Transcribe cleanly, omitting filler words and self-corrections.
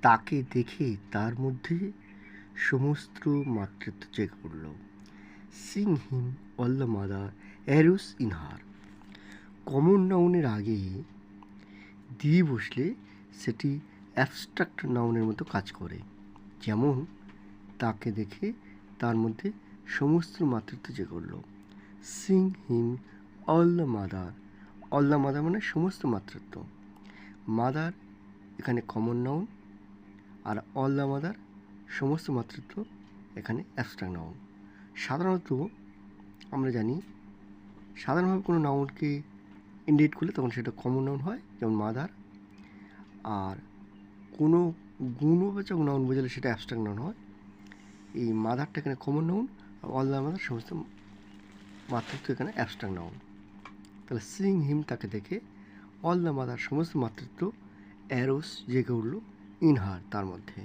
তাকে দেখে তার মধ্যে সমস্ত মাতৃত্ব জেগে উঠল। Seeing him all the mother arose in her. Common নাউনের আগে দিয়ে বসলে সেটি অ্যাবস্ট্রাক্ট নাউনের মতো কাজ করে। যেমন তাকে দেখে তার মধ্যে সমস্ত মাতৃত্ব জেগে উঠল। Seeing him all the mother. All the mother মানে সমস্ত মাতৃত্ব। মাদার এখানে কমন নাউন, আর অল দ্য মাদার সমস্ত মাতৃত্ব এখানে অ্যাবস্ট্রাক্ট নাউন। সাধারণত আমরা জানি সাধারণভাবে কোনো নাউনকে ইন্ডিকেট করলে তখন সেটা কমন নাউন হয়, যেমন মাদার। আর কোনো গুণবাচক নাউন বোঝালে সেটা অ্যাবস্ট্রাক্ট নাউন হয়। এই মাদারটা এখানে কমন নাউন, আর অল দ্য মাদার সমস্ত মাতৃত্ব এখানে অ্যাবস্ট্রাক্ট নাউন। তাহলে সিং হিম তাকে দেখে, অল দ্য মাদার সমস্ত মাতৃত্ব, অ্যারোস জেগে উঠল, ইন হার তার মধ্যে।